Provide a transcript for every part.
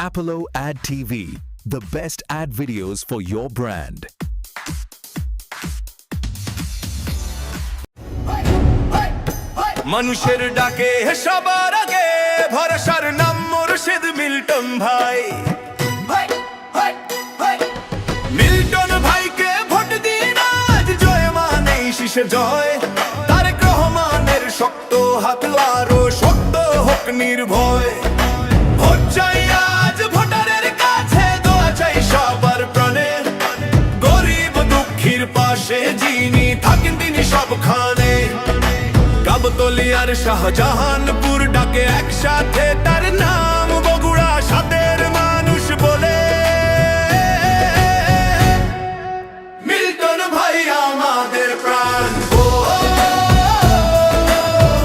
Apollo Ad TV, the best ad videos for your brand. মানুষের ডাকে সবার আগে ভরসার নাম মুর্শিদ মিল্টন ভাই। মিল্টন ভাইকে ভোট দিন আজ, জয় মানেই শীষে জয়। তারেক রহমানের শক্ত হাত আরো শক্ত হোক নির্ভয়। ভোট চাই আজ ভোটারের কাছে, দোয়া চাই সবার প্রাণে। গরিব দুঃখীর পাশে যিনি থাকেন তিনি সবখানে। গাবতলিয়ার শাহজাহানপুর ডাকে একসাথে তার নাম, বগুড়া সাদের মানুষ বলে মিল্টন ভাই আমাদের প্রাণ। ও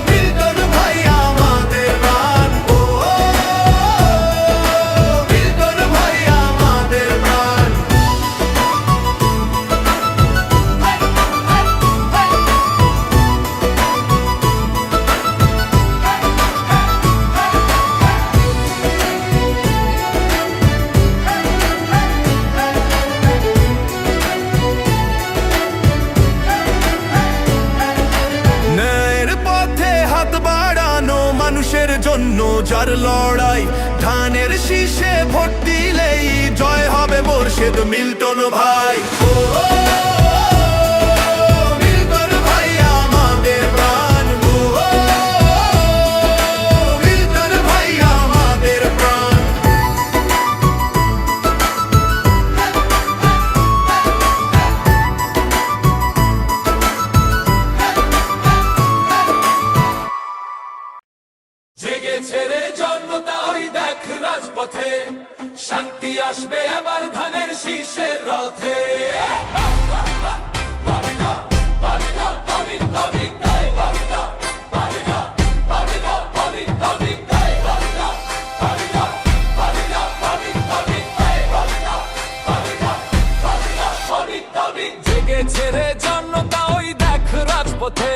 মিল্টন ভাই আমাদের প্রাণ। ও মিল্টন ভাই আমাদের প্রাণ। মানুষের জন্য যার লড়াই, ধানের শীষে ভোট দিলেই জয় হবে মুর্শিদ মিল্টন ভাই। ও মিল্টন ভাই আমাদের প্রাণ। ও মিল্টন ভাই আমাদের প্রাণ। জেগেছে রে জন্মতা ওই দেখ রাজপথে, শান্তি আসবে আবার ধানের শীষের রথে। জেগেছে রে জন্মতা ওই দেখ রাজপথে,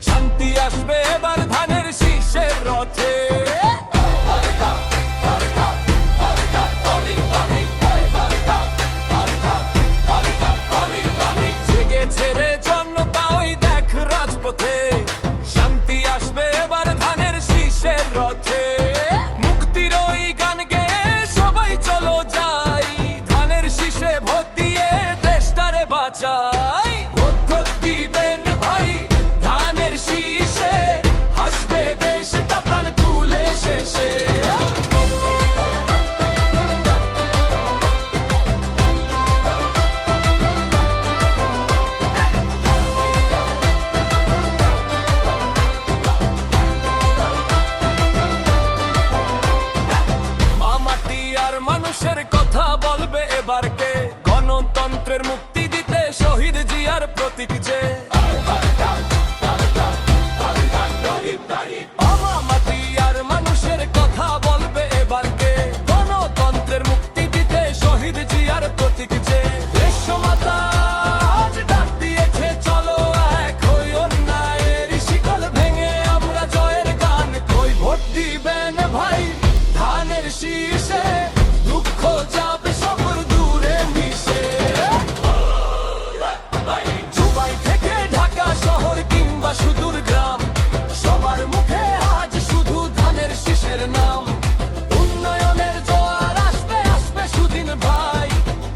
শান্তি আসবে এবার ধানের শীষের রথে। জেগেছে রে জন্মতা ওই দেখ রাজপথে, শান্তি আসবে এবার ধানের শীষের রথে। মুক্তির ওই গান গেয়ে সবাই চলো যাই, ধানের শীষে ভোট দিয়ে দেশটারে বাঁচাই। ভোট দিবেন ভাই ধানের শীষে, হাসবে দেশটা প্রাণ তুলে শেষে। মামাটি আর মানুষের কথা বলবে এবার কে, গণতন্ত্রের মুক্তি দিতে শহীদ জিয়ার প্রতীক যে। মামাটি আর মানুষের কথা বলবে এবার কে, গণতন্ত্রের মুক্তি দিতে শহীদ জিয়ার প্রতীক যে। দেশমাতা আজ ডাক দিয়েছে চলো এক হই, অন্যায়ের শিকল ভেঙে আমরা জয়ের গান কই। ভোট দিবেন ভাই ধানের শীষে, দুঃখ যাবে সকল দূরে মিশে। দুবাই থেকে ঢাকা শহর কিংবা সুদূর গ্রাম, সবার মুখে আজ শুধু ধানের শীষের নাম। উন্নয়নের জোয়ার আসবে আসবে সুদিন ভাই,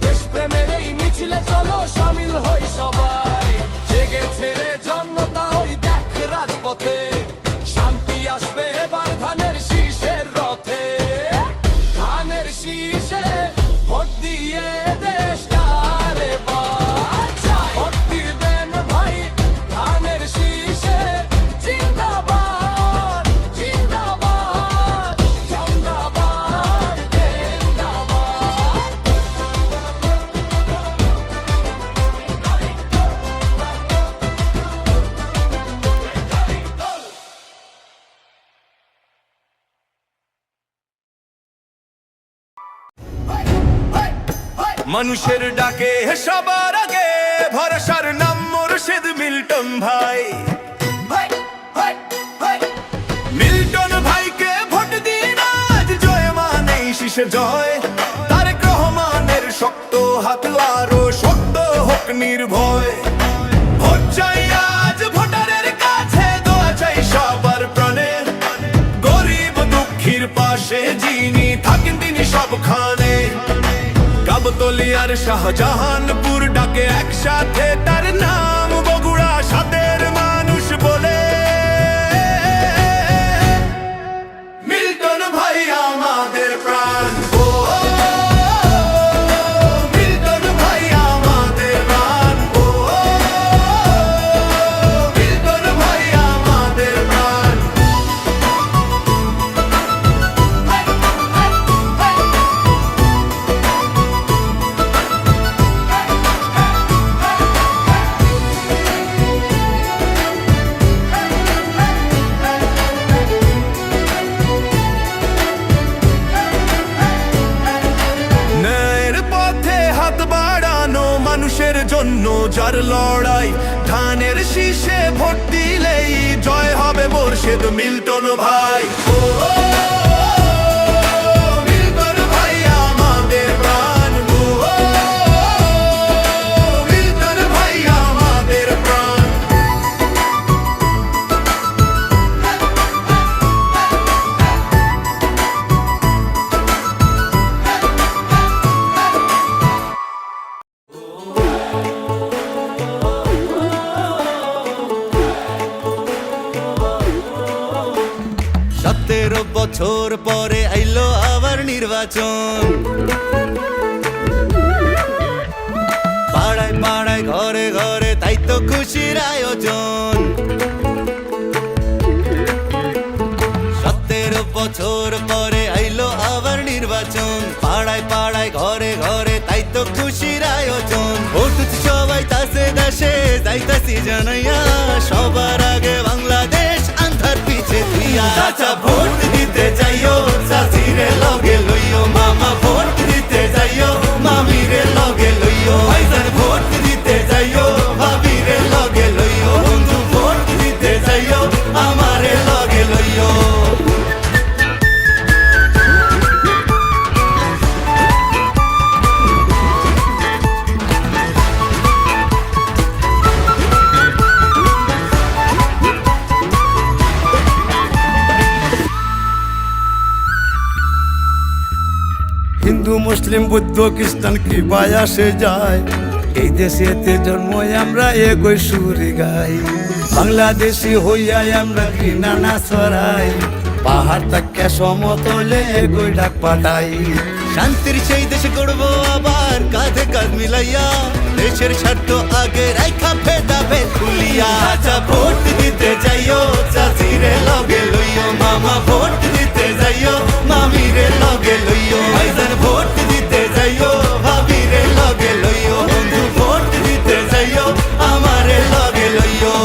দেশপ্রেমের এই মিছিলে চলো শামিল হই সবাই। জেগেছে রে জন্মতা ওই দেখ রাজপথে, শান্তি আসবে এবার ধানের শীষের রথে। ধানের শীষে ভোট দিয়ে দেশটারে বাঁচাই। ভোট দিবেন ভাই ধানের শীষে, জিন্দাবাদ জিন্দাবাদ জিন্দাবাদ জিন্দাবাদ। মানুষের ডাকে সবার আগে ভরসার নাম মুর্শিদ মিল্টন ভাই। মিল্টন ভাইকে ভোট দিন আজ, জয় মানেই আসে জয়। তারেক রহমানের শক্ত হাত আরো শক্ত হোক নির্ভয়। ভোট চাই আজ ভোটারের কাছে, দোয়া চাই সবার প্রাণে। গরিব দুঃখীর পাশে যিনি থাকেন তিনি সবখানে। গাবতলী আর শাহজাহানপুর ডাকে একসাথে তার নাম, বগুড়া সাদের মানুষ বলে। মিল্টন ভাই আমাদের প্রাণ, ও মিল্টন ভাই আমাদের প্রাণ, ও মিল্টন ভাই আমাদের প্রাণ। ন্যায়ের পথে হাত বাড়ানো মানুষের জন্য যার লড়াই, ধানের শীষে ভোট দিলেই জয় হবে মোর্শেদ মিল্টন ভাই। ও মিল্টন ভাই আমাদের প্রাণ, ও মিল্টন ভাই আমাদের প্রাণ। সতেরো বছর পরে আইলো আবার নির্বাচন, পাড়ায় পাড়ায় ঘরে ঘরে তাই তো খুশির আয়োজন। 17 বছর পরে আইলো আবার নির্বাচন, পাড়ায় পাড়ায় ঘরে ঘরে তাই তো খুশির আয়োজন। ভোট সবাই তাসে দেশে যাইতাছি জানাইয়া, সবার আগে বাংলাদেশ আন্ধার পিছে তুইয়া। চাচা ভোট দিতে যাইও, চাচিরে লগে লইও, মামা ভোট দিতে যাইও, মামিরে লগে লইও। ভাইজান ভোট দিতে যাইও, ভাবিরে লগে লইও, বন্ধু ভোট দিতে যাইও, আমারে লগে লইও। হিন্দু মুসলিম বৌদ্ধ খ্রিস্টান কি বায়াসে যায়, এই দেশেতে জন্ম আমরা একই সুরে গাই। বাংলাদেশি হইয়া আমরা ঘৃণা না ছড়াই, পাহাড় থেকে সমতলে একই ডাক পাঠাই। শান্তির সেই দেশে গড়বো আবার কাঁধে কাঁধ মিলাইয়া, দেশের স্বার্থ আগে রাইখা ফেদা ভেদ খুলিয়া। চাচা ভোট দিতে যাইও, চাচিরে লগে লইও, মামা ভোট দিতে যাইও, মামিরে লগে লইও। ভাইজান ভোট দিতে যাইও, ভাবিরে লগে লইও, বন্ধু ভোট দিতে যাইও, আমারে লগে লইও।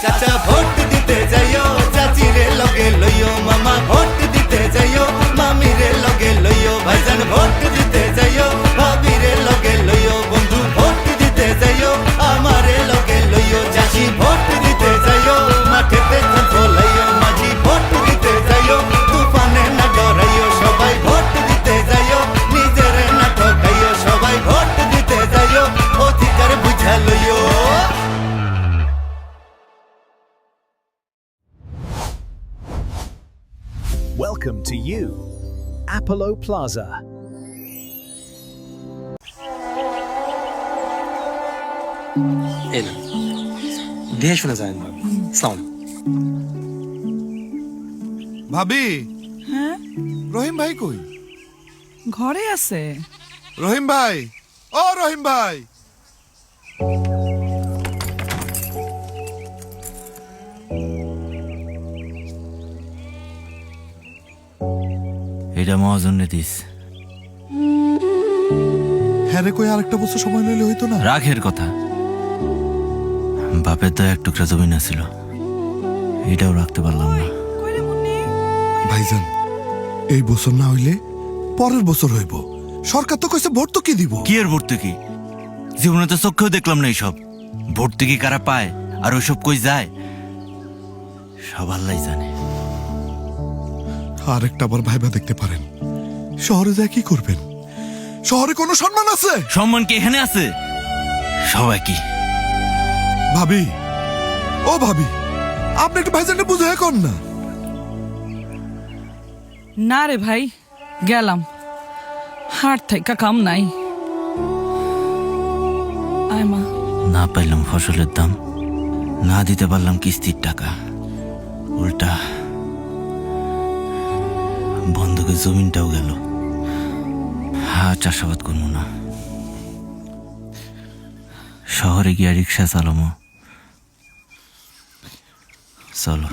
চাচা ভোট দিতে যাইও, চাচিরে লগে লইও, মামা ভোট দিতে যাইও, মামিরে লগে লইও। ভাইজান ভোট দিতে যাইও, ভাবিরে লগে লইও, বন্ধু ভোট দিতে যাইও, আমারে লগে লইও। চাষি ভোট দিতে যাইও, মাঠেতে ধান ফলাইও, মাঝি ভোট দিতে যাইও, তুফানে না ডরাইও। সবাই ভোট দিতে যাইও, নিজের না ঠকাইও, সবাই ভোট দিতে যাইও, অধিকার বুঝা লইও। Welcome to you, Apollo Plaza. এই না দিয়ে শুনে যায় না সাউন্ড। ভাবি, হ্যাঁ রহিম ভাই কই? ঘরে আছে। রহিম ভাই, ও রহিম ভাই। এটা মহাজনে দিস। হ্যাঁ রে, কই আরেকটা বছর সময় লইলে হইতো না? রাগের কথা, বাপের তো এক টুকরা জমি না ছিল, এটাও রাখতে পারলাম না। কইরে মুন্নি ভাইজান, এই বছর না হইলে পরের বছর হইব। সরকার তো কইছে ভর্তুকি দিব। কি এর ভর্তুকি? জীবনে তো চোখেও দেখলাম না এইসব ভর্তুকি কারা পায় আর ওইসব কই যায় সব আল্লাহই জানে। আর একটা আবার ভাইবা দেখতে পারেন। শহরে যায় কি করবেন? শহরে কোনো সম্মান আছে? সম্মান কি এখানে আছে? সবাই কি ভাবি, ও ভাবি, আপনি একটু ভাইজানটা বুঝে কর না। না রে ভাই, গেলাম, হাট থেকে কাম নাই। আয় মা। না পাইলাম ফসলের দাম, না দিতে পারলাম কিস্তির টাকা, উল্টা বন্ধকের জমিনটাও গেল। চাষাবাদ করবো না, শহরে গিয়া রিক্সা চালামো। চলো।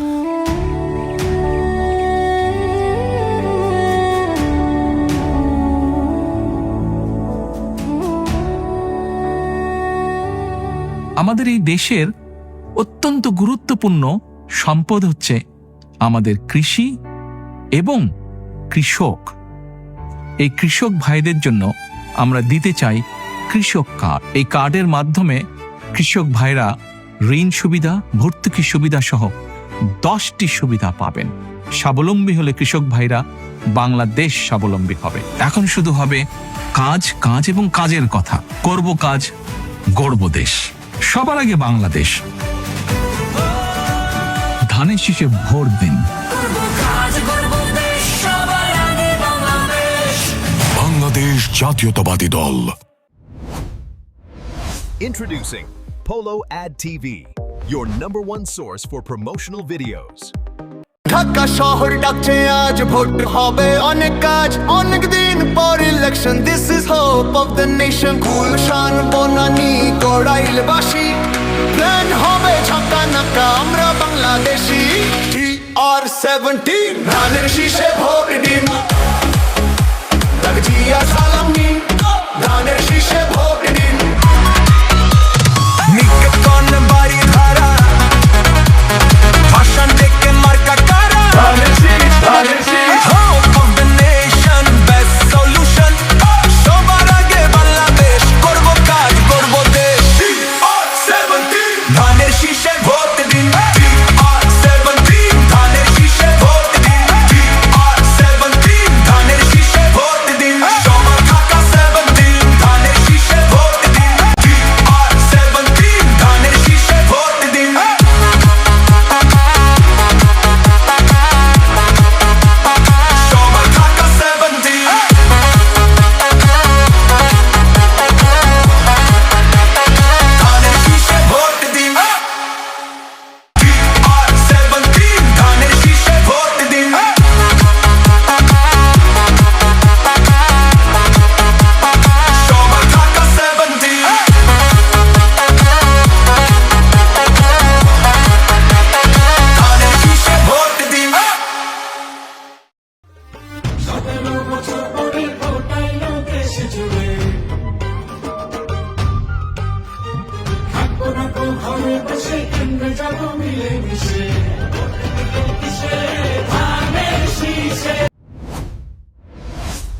আমাদের এই দেশের অত্যন্ত গুরুত্বপূর্ণ সম্পদ হচ্ছে আমাদের কৃষি এবং কৃষক। এই কৃষক ভাইদের জন্য আমরা দিতে চাই কৃষক কার্ড। এই কার্ডের মাধ্যমে কৃষক ভাইরা ঋণ সুবিধা, ভর্তুকি সুবিধা সহ 10টি সুবিধা পাবেন। স্বাবলম্বী হলে কৃষক ভাইরা বাংলাদেশ স্বাবলম্বী হবে। এখন শুধু হবে কাজ, কাজ এবং কাজের কথা। করব কাজ, গড়ব দেশ। সবার আগে বাংলাদেশ। ধানের শীষে ভোট দিন। বাংলাদেশ জাতীয়তাবাদী দল। Introducing Polo Ad TV, your #1 source for promotional videos. Dhaka শহর ডাকছে আজ, ভোট হবে অনেক কাজ, অনেক দিন পর election. This is hope of the nation. Gulshan, Banani, কড়াইলবাসী, প্ল্যান হবে ছক্কা নাক্কা, আমরা বাংলাদেশি। TR-17 ধানের শীষে ভোট দিন, জিয়া সালাম নিন, ধানের শীষে ভোট দিন। নিকেতন বাড়ি ধারা, ভাষণ থেকে মার্কা কারা, ধানের শীষ, ধানের শীষ। Hope of the nation, best solution. সবার আগে বাংলাদেশ, করব কাজ, করব দেশ। TR-17 ধানের শীষে ভোট দিন, TR-17 ধানের শীষে ভোট দিন, TR-17 ধানের শীষে ভোট দিন। সবার ঢাকা 17 ধানের শীষে ভোট দিন, TR-17 ধানের শীষে ভোট দিন। সবার ঢাকা 17 ধানের শীষে ভোট দিন, TR-17 ধানের শীষে ভোট দিন। সবার ঢাকা 17 ধানের শীষে ভোট দিন।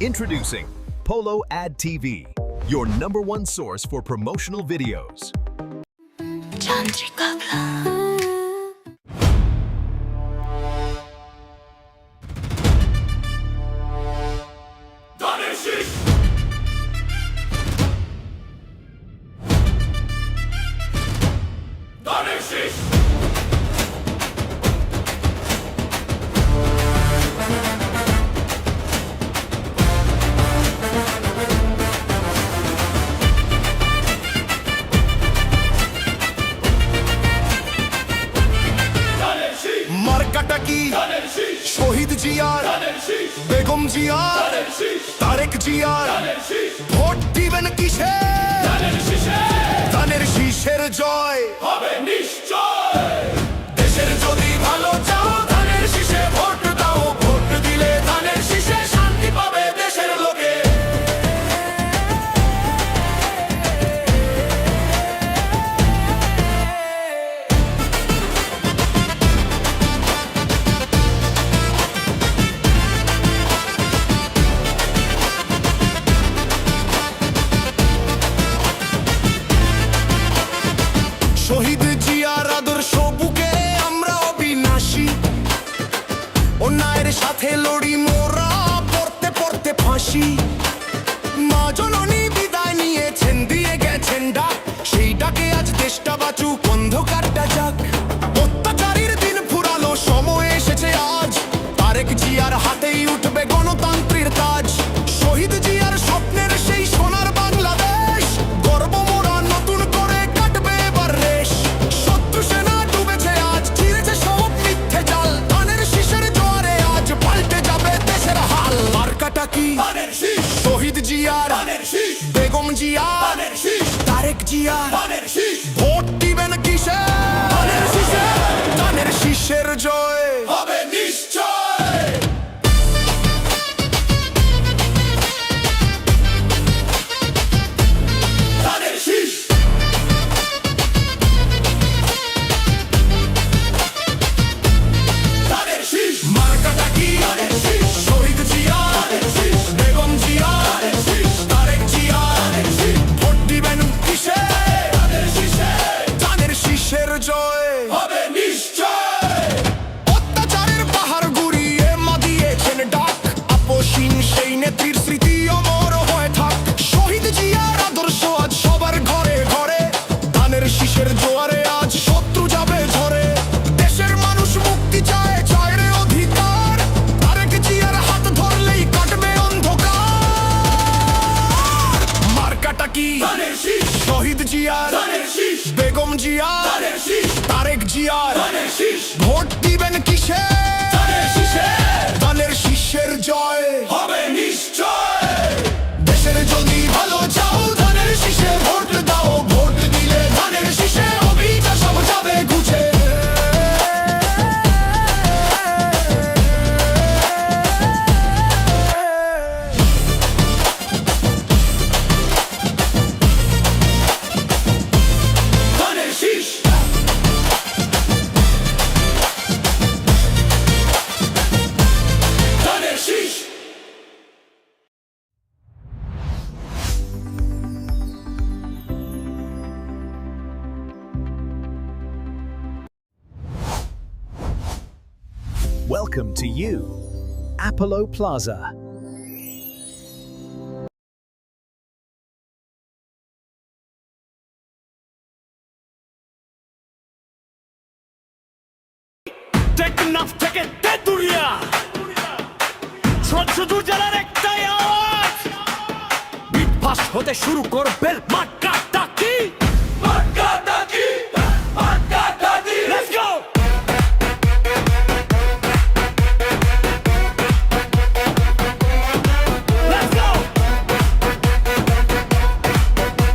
Introducing Polo Ad TV, your #1 source for promotional videos. মার্কাটা কি? শহীদ জিয়ার, বেগম জিয়ার, তারেক জিয়ার। ভোট দিবেন কিসে? ধানের শীষের জয় হবে নিশ্চয়। দেশের যদি ভালো চাও, ধানের শীষে ভোট দাও। ভোট দিলে ধানের শীষে শান্তি পাবে দেশের লোকে। শহীদ জিয়ার আদর্শ বুকে জিয়া তারেক জিয়া ভোট দিবেন কিসে ধানের শীষের জয় হবে নিশ্চয় ধানের শীষ ধানের শীষ মার্কাটা কি শহীদ জিয়া বেগম জিয়া তারেক জিয়া ভোট দিবেন কিসে ধানের শীষের জয় হবে নিশ্চয় অত্যাচারের পাহাড় গুড়িয়ে মা দিয়েছেন ডাক আপসীন সেই নেত্রীর স্মৃতি অমর হয়ে থাক শহীদ জিয়ার আদর্শ আজ সবার ঘরে ঘরে ধানের শীষের জোয়ারে আজ শত্রু যাবে ঝরে দেশের মানুষ মুক্তি চায় চায় রে অধিকার তারেক জিয়ার হাত ধরলেই কাটবে অন্ধকার মার্কাটা কি শহীদ জিয়ার বেগম জিয়ার তারেক জিয়ার ভোট দিবেন কিসে ধানের শীষের জয় হবে নিশ্চয় দেশের যদি ভালো চাও ধানের শীষে ভোট দাও ভোট দিলে ধানের শীষে অভিটা সব যাবে গুছে ধানের শীষ ধানের শীষ Welcome to you, Apollo Plaza. Teknaf থেকে তেতুলিয়া শুধু জেলার একটাই আওয়াজ বিটফাস্ট হতে শুরু করবে মার্কাটা কি Let's go! Let's go!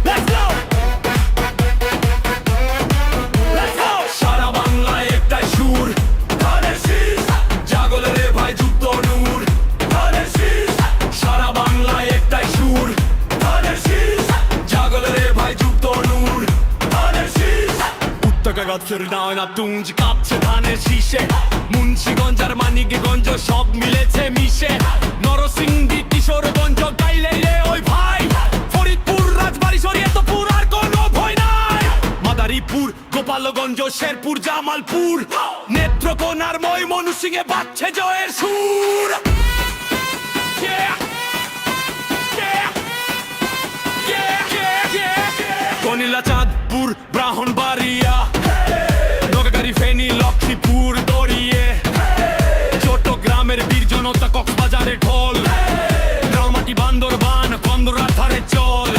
Let's go! Let's go! সারা বাংলায় একটাই সুর ধানের শীষ জাগলে রে ভাই যুক্ত নূর ধানের শীষ সারা বাংলায় একটাই সুর ধানের শীষ জাগলে রে ভাই যুক্ত নূর ধানের শীষ উত্তকা গাছের নয়না তুঞ্জ কাঁপছে ধানের শীষে মুন্সিগঞ্জ আর মানিকগঞ্জ সব মিলেছে মিশে নরসিংদী কিশোরগঞ্জ গাইলে রে ওই ভাই ফরিদপুর রাজবাড়ী শরীয়তপুর আর কোনো ভয় নাই মাদারীপুর গোপালগঞ্জ শেরপুর জামালপুর নেত্রকোনার ময়মনসিংহে বাজছে জয়ের সুর Yeah! Yeah! Yeah! Yeah! Yeah! কনিলা Chandpur Brahmanbaria নগাগাড়ি Feni Lakshmipur দড়িয়ে চট্টগ্রামের বীর জনতা কক্সবাজারে ঢোল রালমাটি বান্দরবান কন্দরার ধারে চল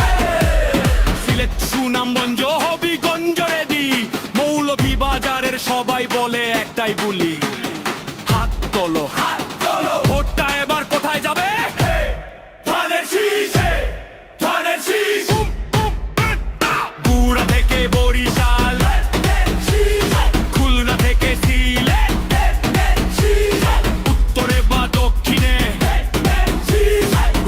সিলেট সুনামগঞ্জ হবিগঞ্জ রেডি মৌলভীবাজারের সবাই বলে একটাই বলি হাত তোলো ভোটটা এবার কোথায় যাবে ধানের শীষে ধানের শীষ বুড়া থেকে বরিশাল খুলনা থেকে সিলেট উত্তরে বা দক্ষিণে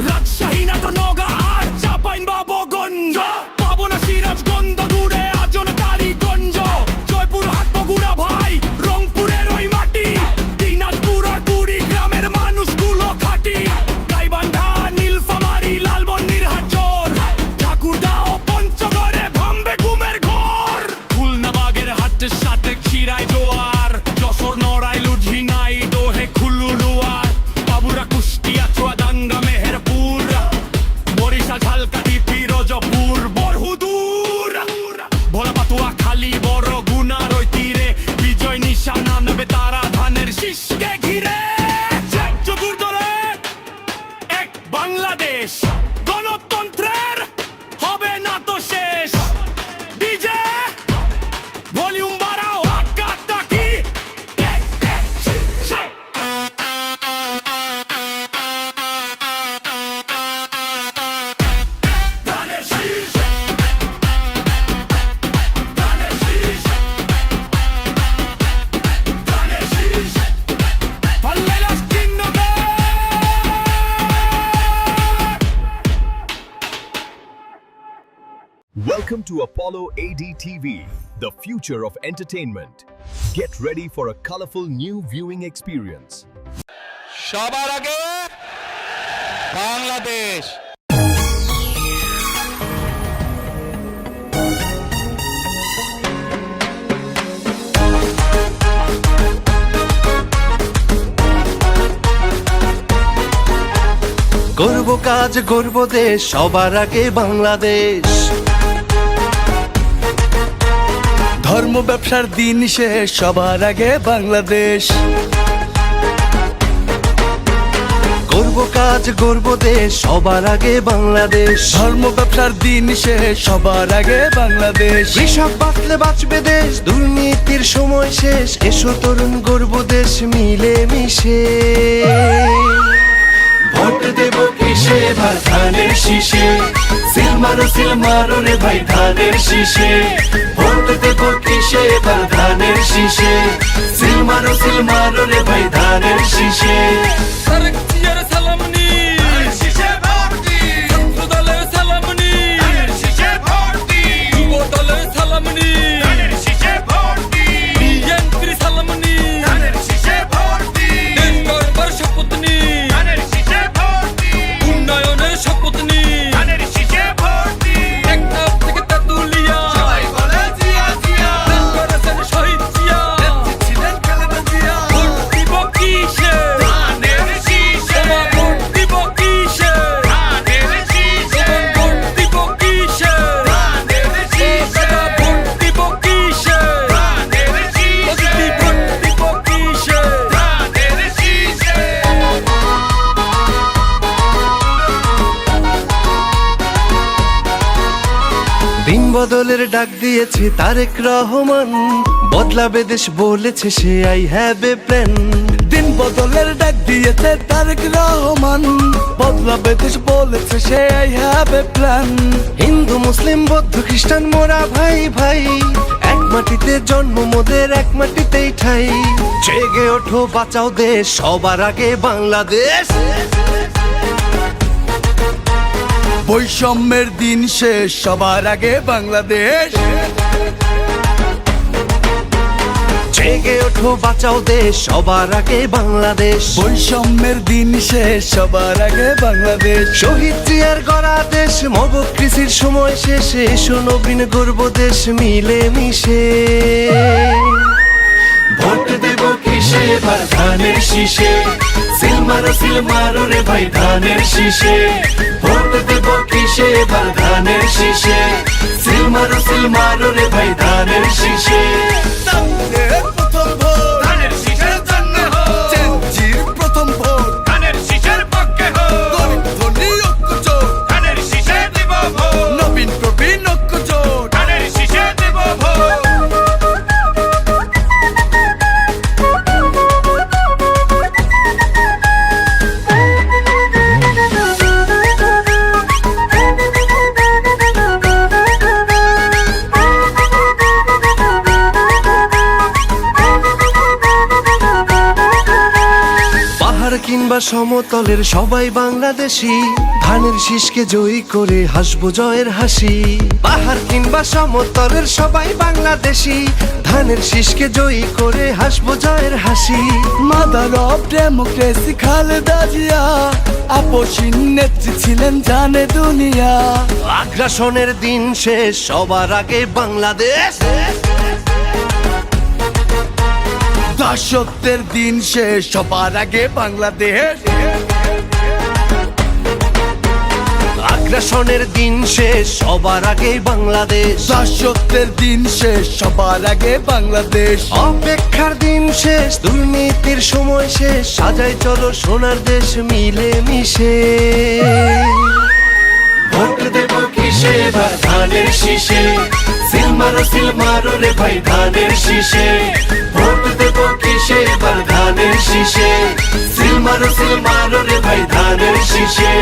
রাজশাহী না তো নগা আর চাঁপাইনবাবগঞ্জ পাবনা সিরাজগঞ্জ দূরে আজন কালীগঞ্জ জয়পুরহাট বগুড়া ভাই রংপুরের ওই মাটি দিনাজপুর আর Kurigram Welcome to Apollo ADTV, the future of entertainment. Get ready for a colorful new viewing experience. সবার আগে বাংলাদেশ। গর্ব কাজ গর্ব দেশ, সবার আগে বাংলাদেশ। ধর্ম ব্যবসার দিন শেষ, সবার আগে বাংলাদেশ। গর্ব কাজ গর্ব দেশ, সবার আগে বাংলাদেশ। ধর্ম ব্যবসার দিন শেষ, সবার আগে বাংলাদেশ। কৃষক বাঁচলে বাঁচবে দেশ, দুর্নীতির সময় শেষ। এসো তরুণ গর্ব দেশ মিলে মিশে। ভোট দেব কিসে ভাই ধানের শীষে, সিল মারো রে ভাই ধানের শীষে। ভোট দেব কিসে ভাই ধানের শীষে, সিল মারো রে ভাই ধানের শীষে। দিন বদলের ডাক দিয়েছে তারেক রহমান, বদলাবে দেশ বলেছে সে আই হ্যাভ এ প্ল্যান। দিন বদলের ডাক দিয়েছে তারেক রহমান, বদলাবে দেশ বলেছে সে আই হ্যাভ এ প্ল্যান। হিন্দু মুসলিম বৌদ্ধ খ্রিস্টান মোরা ভাই ভাই, এক মাটিতে জন্ম মোদের এক মাটিতেই ঠাই। জেগে ওঠো বাঁচাও দেশ, সবার আগে বাংলাদেশ। বৈষম্যের দিন শেষ, সবার আগে বাংলাদেশ। জেগে ওঠো বাঁচাও দেশ, সবার আগে বাংলাদেশ। বৈষম্যের দিন শেষ, সবার আগে বাংলাদেশ। শহীদ জিয়ার গড়া দেশ, মবকৃষির সময় শেষে। এসো নবীন গর্ব দেশ মিলে মিশে। ভোট দেব কিসে ভাই ধানের শীষে, সিল মারো রে ভাই ধানের শীষে। ভোট দেব কিসে ভাই ধানের শীষে, সিল মারো রে ভাই ধানের শীষে। প্রথম ভোট ধানের শীষের জন্য হোক, চেঞ্জির প্রথম ভোট ধানের শীষের পক্ষে হোক। গরিব ধনী ঐক্য জোট ধানের শীষে দিব ভোট, নবীন প্রবীণ ঐক্য জোট ধানের শীষে দিব ভোট। কিংবা সমতলের সবাই বাংলাদেশি, ধানের শীষকে জয়ী করে হাসবো জয়ের হাসি। পাহাড় কিংবা সমতলের সবাই বাংলাদেশি, ধানের শীষকে জয়ী করে হাসবো জয়ের হাসি। Mother of democracy Khaleda Zia, আপসীন নেত্রী ছিলেন জানে দুনিয়া। আগ্রাসনের দিন শেষ, সবার আগে বাংলাদেশ। দাসত্বের দিন শেষ, সবার আগে বাংলাদেশ। আগ্রাসনের দিন শেষ, সবার আগে বাংলাদেশ। দাসত্বের দিন শেষ, সবার আগে বাংলাদেশ। অপেক্ষার দিন শেষ, দুর্নীতির সময় শেষ। সাজাই চলো সোনার দেশ মিলে মিশে। ভোট দেব কিসে ভাই ধানের শীষে, সিল মারো রে ভাই ধানের শীষে। ভোট দেব কিসে ভাই ধানের শীষে, সিল মারো রে ভাই ধানের শীষে।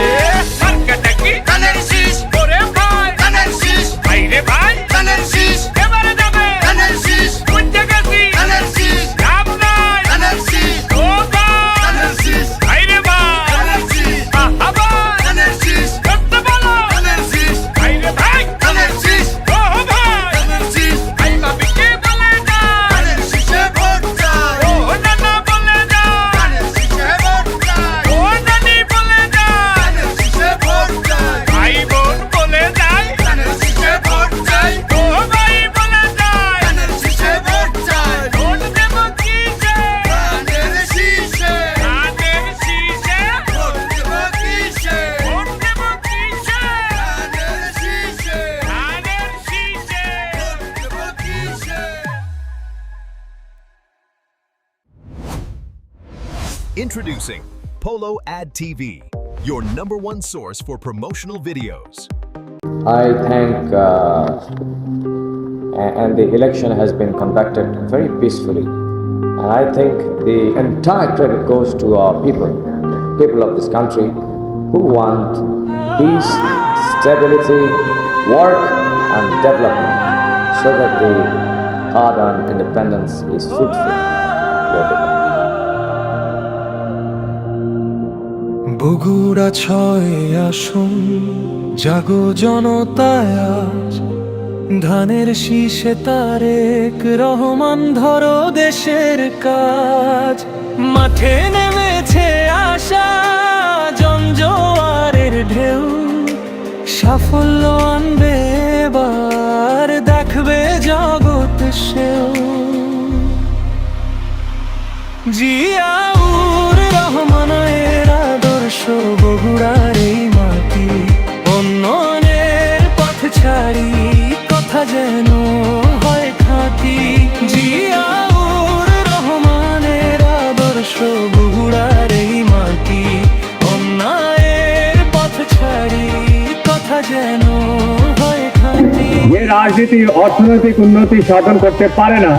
ধানের শীষ ওরে ভাই, ধানের শীষ ভাই রে ভাই, ধানের শীষ এবারে যাবে, ধানের শীষ উঠতে গেছি, ধানের শীষ লাভ নাই, ধানের শীষ ও ভাই, ধানের শীষ ভাই রে ভাই, ধানের শীষ আহা ভাই, ধানের শীষ করতে বলো, ধানের শীষ ভাই রে ভাই, ধানের শীষ ও Introducing Polo Ad TV, your #1 source for promotional videos. I think, and the election has been conducted very peacefully. And I think the entire credit goes to our people of this country who want peace, stability, work and development so that the hard-earned independence is fruitful. Bogura ছয় আসুন জাগো জনতায় আজ, ধানের শীষে তারেক রহমান ধরো দেশের কাজ। মাঠে নেমেছে আশা জনজোয়ারের ঢেউ, সাফল্য আনবে এবার দেখবে জগৎ সেও। জিয়াউর রহমানের আদর্শ বগুড়ার এই মাটি, উন্নয়নের পথ ছাড়ি কথা যেন হয় খাঁটি। জিয়াউর রহমানের আদর্শ বগুড়ার এই মাটি, উন্নয়নের পথ ছাড়ি কথা যেন হয় খাঁটি। যে রাজনীতি অর্থনৈতিক উন্নতি সাধন করতে পারে না,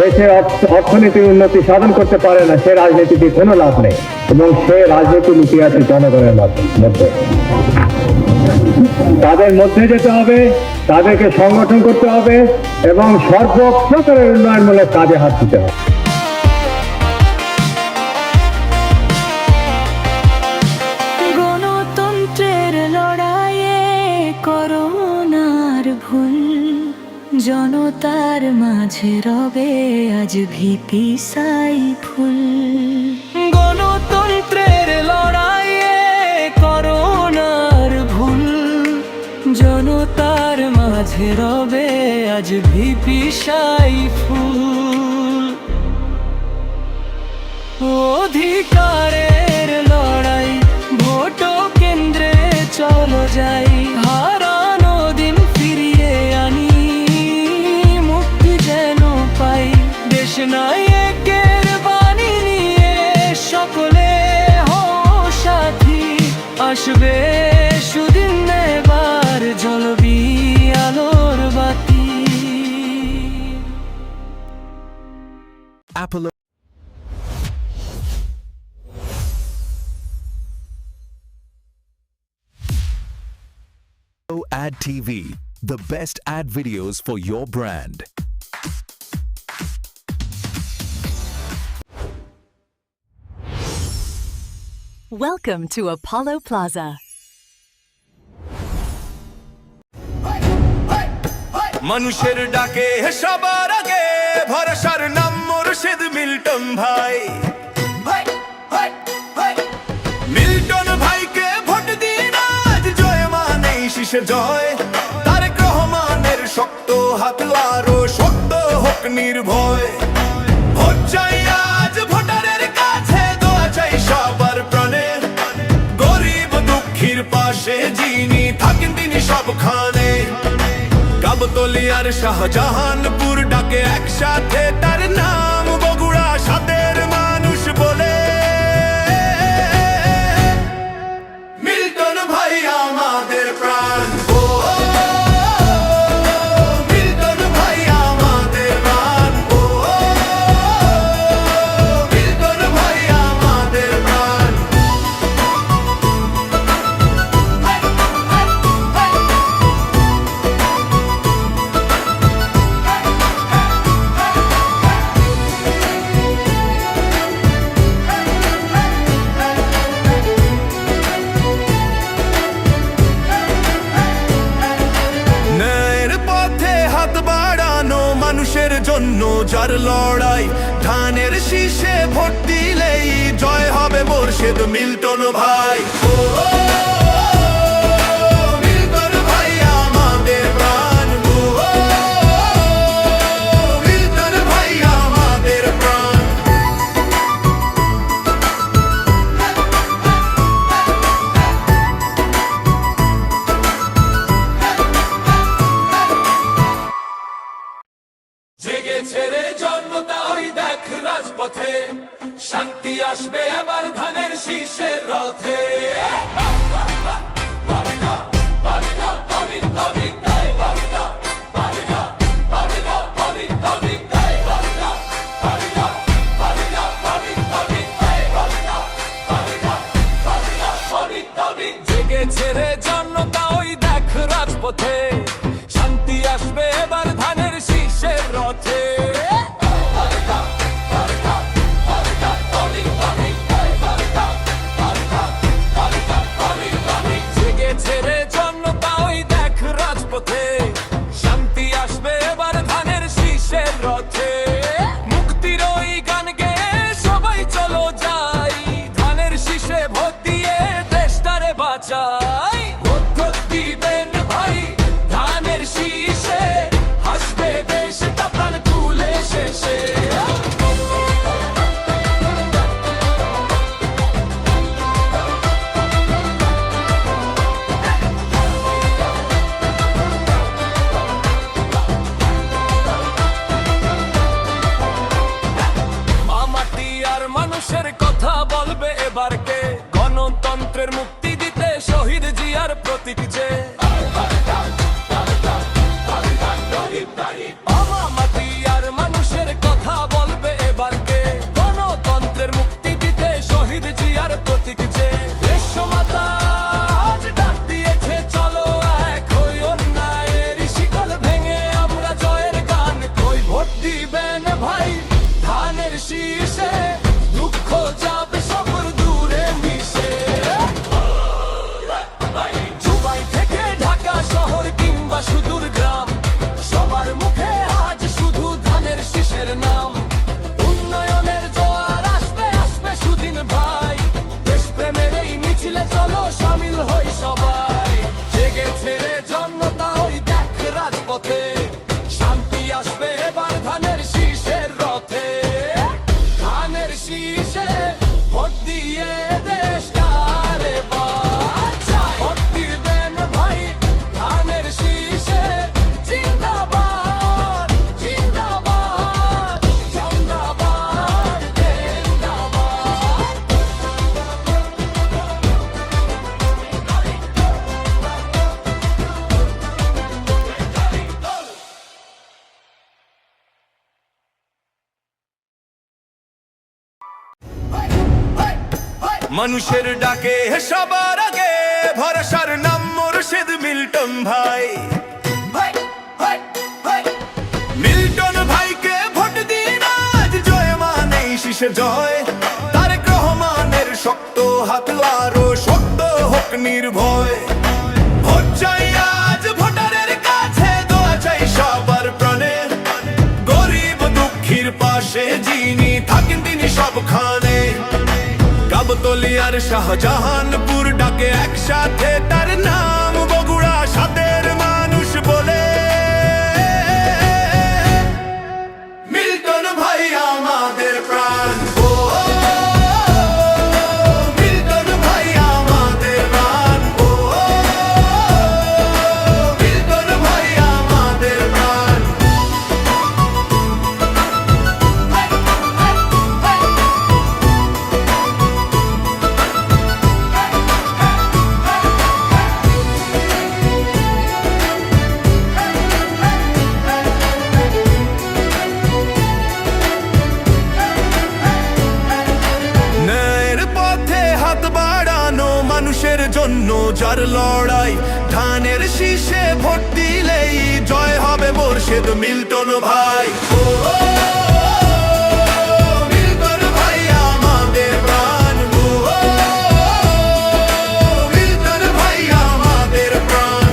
দেশের অর্থনীতির উন্নতি সাধন করতে পারে না, সে রাজনীতিতে কোনো লাভ নেই এবং সে রাজনীতি লুকিয়ে আছে জনগণের মধ্যে। তাদের মধ্যে যেতে হবে, তাদেরকে সংগঠন করতে হবে এবং সর্বপ্রকারের উন্নয়নমূলক কাজে হাত দিতে হবে। গণতন্ত্রের লড়াইয়ে করোনার ভুল, জনতার মাঝে রবে আজ ভিপি সাইফুল। গণতন্ত্রের লড়াইয়ে করোনার ভুল, জনতার মাঝে রবে আজ ভিপি সাইফুল। অধিকারের লড়াই ভোট কেন্দ্রে চলো যাই, হারানো দিন ফিরিয়ে আনি, মুক্তি যেন পাই। দেশ নায়কের বাণী নিয়ে সকলে হো সাথী, আসবে সুদিন এবার জ্বলবি আলোর বাতি। Apollo Ad TV, the best ad videos for your brand. Welcome to Apollo Plaza. মানুষের ডাকে সবার আগে ভরসার নাম মুর্শিদ মিল্টন ভাই। মিল্টন ভাইকে ভোট দিন আজ, জয় মানেই শীষে জয়। তারেক রহমানের শক্ত হাত আরো শক্ত হোক নির্ভয়। ভোট চাই আজ ভোটারের কাছে, দোয়া চাই সবার প্রাণে। গরিব দুঃখীর পাশে যিনি থাকেন তিনি সবখানে। গাবতলিয়ার শাহজাহানপুর ডাকে একসাথে তার নাম, বগুড়া সাথের মানুষ বলে মিল্টন ভাই আমাদের প্রাণ। ও মিল্টন ভাই আমাদের প্রাণ। ও মিল্টন ভাই আমাদের প্রাণ। মানুষের জন্য যার লড়াই, ধানের শীষে ভোট দিলেই জয় হবে মুর্শিদ মিল্টন ভাই। ও মিল্টন ভাই আমাদের প্রাণ। ও মিল্টন ভাই আমাদের প্রাণ। জেগেছে রে জনতা ওই দেখ রাজপথে, শান্তি আসবে এবার ধানের শীষের রথে জেগেছে রে জনতা ওই দেখ রাজপথে শান্তি আসবে এবার ধানের শীষের রথে জেগেছে রে জনতা ওই দেখ রাজপথে শান্তি আসবে এবার ধানের শীষের রথে মুক্তির ওই গান গেয়ে সবাই চলো যাই ধানের শীষে ভোট দিয়ে দেশটারে বাঁচাই ভোট দিবেন ভাই ধানের শীষে হাসবে দেশটা প্রাণ তুলে শেষে মামাটি আর মানুষের কথা বলবে এবার কে গণতন্ত্রের মুক্তি দিতে শহীদ জিয়ার প্রতীক যে মামাটি আর মানুষের কথা বলবে এবার কে গণতন্ত্রের মুক্তি দিতে শহীদ জিয়ার প্রতীক যে দেশমাতা আজ ডাক দিয়েছে চলো এক হই অন্যায়ের শিকল ভেঙে আমরা জয়ের গান কই ভোট দিবেন ভাই ধানের শীষে দুঃখ যাবে সব দূরে মিশে দুবাই থেকে ঢাকা শহর কিংবা সুদূর গ্রাম সবার মুখে আজ শুধু ধানের শীষের নাম উন্নয়নের জোয়ার আসবে আসবে সুদিন ভাই দেশপ্রেমের এই মিছিলে চলো শামিল হই সবাই জেগেছে রে জনতা ওই দেখ রাজপথে শান্তি আসবে এবার ধানের শীষের রথে ধানের শীষে ভোট দিয়ে দেশটারে বাঁচাই ভোট দিবেন ভাই ধানের শীষে জিন্দাবাদ জিন্দাবাদ জিন্দাবাদ জিন্দাবাদ মানুষের ডাকে সবার আগে ভরসার নাম মুর্শিদ মিল্টন ভাই মিল্টন ভাইকে ভোট দিন আজ জয় মানেই শীষে জয় তারেক রহমানের শক্ত হাত আরো শক্ত হোক নির্ভয় ভোট চাই আজ ভোটারের কাছে দোয়া চাই সবার প্রাণে গরিব দুঃখীর পাশে যিনি থাকেন তিনি সবখানে গাবতলিয়ার শাহজাহানপুর ডাকে একসাথে তার নাম বগুড়া সাদের মানুষ বলে মিল্টন ভাই আমাদের প্রাণ ও মিল্টন ভাই আমাদের প্রাণ ও মিল্টন ভাই আমাদের প্রাণ মানুষের জন্য যার লড়াই ধানের শীষে ভোট দিলেই জয় হবে মুর্শিদ মিল্টন ভাই ও মিল্টন ভাই আমাদের প্রাণ ও মিল্টন ভাই আমাদের প্রাণ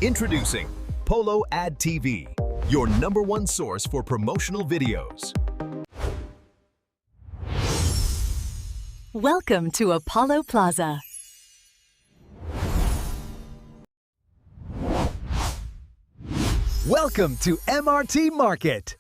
Introducing Polo Ad TV, your #1 source for promotional videos. Welcome to Apollo Plaza. Welcome to MRT Market.